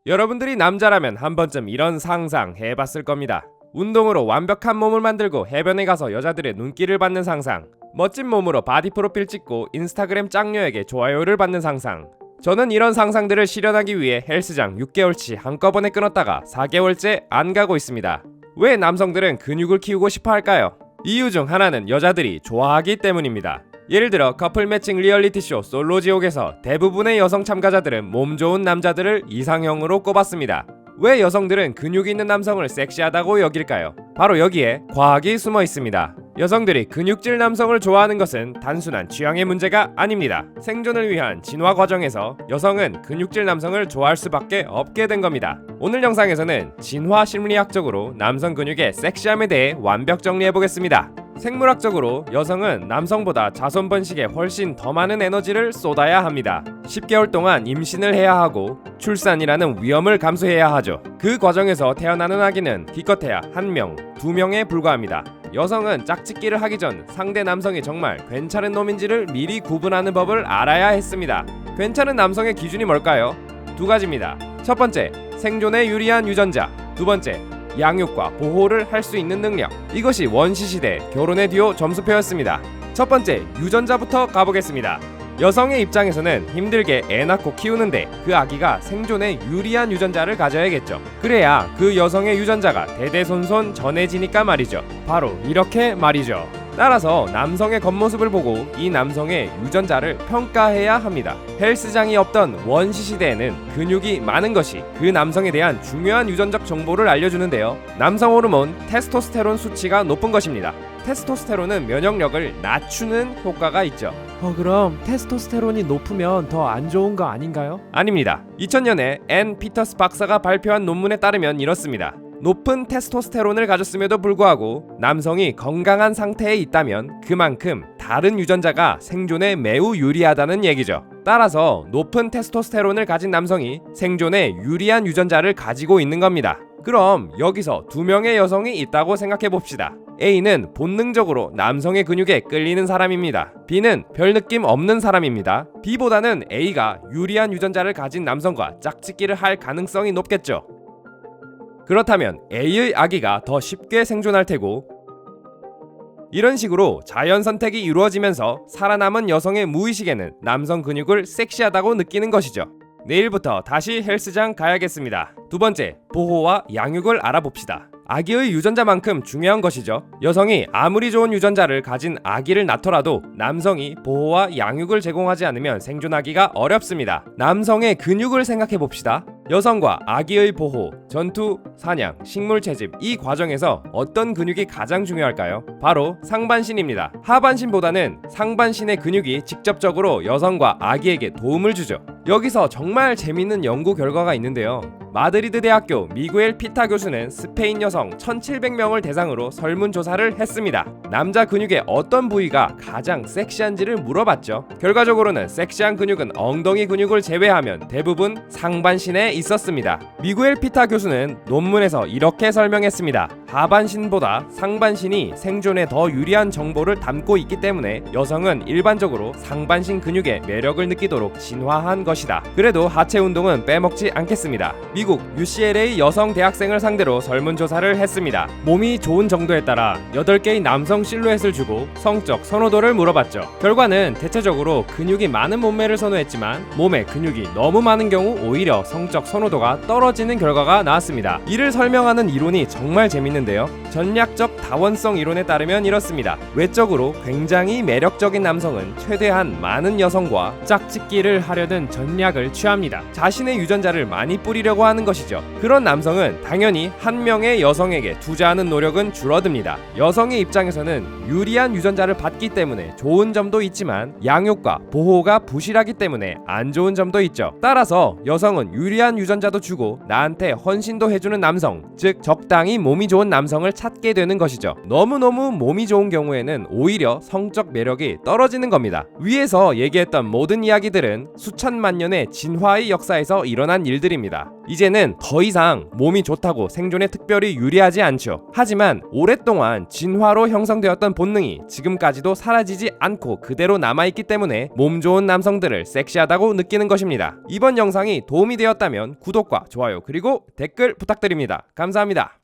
여러분들이 남자라면 한 번쯤 이런 상상 해봤을 겁니다. 운동으로 완벽한 몸을 만들고 해변에 가서 여자들의 눈길을 받는 상상, 멋진 몸으로 바디 프로필 찍고 인스타그램 짱녀에게 좋아요를 받는 상상. 저는 이런 상상들을 실현하기 위해 헬스장 6개월치 한꺼번에 끊었다가 4개월째 안 가고 있습니다. 왜 남성들은 근육을 키우고 싶어 할까요? 이유 중 하나는 여자들이 좋아하기 때문입니다. 예를 들어 커플 매칭 리얼리티쇼 솔로지옥에서 대부분의 여성 참가자들은 몸 좋은 남자들을 이상형으로 꼽았습니다. 왜 여성들은 근육 있는 남성을 섹시하다고 여길까요? 바로 여기에 과학이 숨어 있습니다. 여성들이 근육질 남성을 좋아하는 것은 단순한 취향의 문제가 아닙니다. 생존을 위한 진화 과정에서 여성은 근육질 남성을 좋아할 수밖에 없게 된 겁니다. 오늘 영상에서는 진화 심리학적으로 남성 근육의 섹시함에 대해 완벽 정리해보겠습니다. 생물학적으로 여성은 남성보다 자손 번식에 훨씬 더 많은 에너지를 쏟아야 합니다. 10개월 동안 임신을 해야 하고 출산이라는 위험을 감수해야 하죠. 그 과정에서 태어나는 아기는 기껏해야 1명, 2명에 불과합니다. 여성은 짝짓기를 하기 전 상대 남성이 정말 괜찮은 놈인지를 미리 구분하는 법을 알아야 했습니다. 괜찮은 남성의 기준이 뭘까요? 두 가지입니다. 첫 번째, 생존에 유리한 유전자. 두 번째, 양육과 보호를 할 수 있는 능력. 이것이 원시시대 결혼의 듀오 점수표였습니다. 첫 번째, 유전자부터 가보겠습니다. 여성의 입장에서는 힘들게 애 낳고 키우는데 그 아기가 생존에 유리한 유전자를 가져야겠죠. 그래야 그 여성의 유전자가 대대손손 전해지니까 말이죠. 바로 이렇게 말이죠. 따라서 남성의 겉모습을 보고 이 남성의 유전자를 평가해야 합니다. 헬스장이 없던 원시시대에는 근육이 많은 것이 그 남성에 대한 중요한 유전적 정보를 알려주는데요. 남성 호르몬 테스토스테론 수치가 높은 것입니다. 테스토스테론은 면역력을 낮추는 효과가 있죠. 그럼 테스토스테론이 높으면 더 안 좋은 거 아닌가요? 아닙니다. 2000년에 앤 피터스 박사가 발표한 논문에 따르면 이렇습니다. 높은 테스토스테론을 가졌음에도 불구하고 남성이 건강한 상태에 있다면 그만큼 다른 유전자가 생존에 매우 유리하다는 얘기죠. 따라서 높은 테스토스테론을 가진 남성이 생존에 유리한 유전자를 가지고 있는 겁니다. 그럼 여기서 2명의 여성이 있다고 생각해 봅시다. A는 본능적으로 남성의 근육에 끌리는 사람입니다. B는 별 느낌 없는 사람입니다. B보다는 A가 유리한 유전자를 가진 남성과 짝짓기를 할 가능성이 높겠죠. 그렇다면 A의 아기가 더 쉽게 생존할 테고, 이런 식으로 자연 선택이 이루어지면서 살아남은 여성의 무의식에는 남성 근육을 섹시하다고 느끼는 것이죠. 내일부터 다시 헬스장 가야겠습니다. 두 번째, 보호와 양육을 알아봅시다. 아기의 유전자만큼 중요한 것이죠. 여성이 아무리 좋은 유전자를 가진 아기를 낳더라도 남성이 보호와 양육을 제공하지 않으면 생존하기가 어렵습니다. 남성의 근육을 생각해 봅시다. 여성과 아기의 보호, 전투, 사냥, 식물 채집 이 과정에서 어떤 근육이 가장 중요할까요? 바로 상반신입니다. 하반신보다는 상반신의 근육이 직접적으로 여성과 아기에게 도움을 주죠. 여기서 정말 재밌는 연구 결과가 있는데요. 마드리드 대학교 미구엘 피타 교수는 스페인 여성 1700명을 대상으로 설문조사를 했습니다. 남자 근육의 어떤 부위가 가장 섹시한지를 물어봤죠. 결과적으로는 섹시한 근육은 엉덩이 근육을 제외하면 대부분 상반신에 있었습니다. 미구엘 피타 교수는 논문에서 이렇게 설명했습니다. 하반신보다 상반신이 생존에 더 유리한 정보를 담고 있기 때문에 여성은 일반적으로 상반신 근육의 매력을 느끼도록 진화한 것이다. 그래도 하체 운동은 빼먹지 않겠습니다. 미국 UCLA 여성 대학생을 상대로 설문조사를 했습니다. 몸이 좋은 정도에 따라 8개의 남성 실루엣을 주고 성적 선호도를 물어봤죠. 결과는 대체적으로 근육이 많은 몸매를 선호했지만 몸에 근육이 너무 많은 경우 오히려 성적 선호도가 떨어지는 결과가 나왔습니다. 이를 설명하는 이론이 정말 재밌는데요. 전략적 다원성 이론에 따르면 이렇습니다. 외적으로 굉장히 매력적인 남성은 최대한 많은 여성과 짝짓기를 하려는 전략을 취합니다. 자신의 유전자를 많이 뿌리려고 하는 것이죠. 그런 남성은 당연히 한 명의 여성에게 투자하는 노력은 줄어듭니다. 여성의 입장에서는 유리한 유전자를 받기 때문에 좋은 점도 있지만 양육과 보호가 부실하기 때문에 안 좋은 점도 있죠. 따라서 여성은 유리한 유전자도 주고 나한테 헌신도 해주는 남성, 즉 적당히 몸이 좋은 남성을 찾게 되는 것이죠. 너무너무 몸이 좋은 경우에는 오히려 성적 매력이 떨어지는 겁니다. 위에서 얘기했던 모든 이야기들은 수천만 년의 진화의 역사에서 일어난 일들입니다. 이제는 더 이상 몸이 좋다고 생존에 특별히 유리하지 않죠. 하지만 오랫동안 진화로 형성되었던 본능이 지금까지도 사라지지 않고 그대로 남아있기 때문에 몸 좋은 남성들을 섹시하다고 느끼는 것입니다. 이번 영상이 도움이 되었다면 구독과 좋아요 그리고 댓글 부탁드립니다. 감사합니다.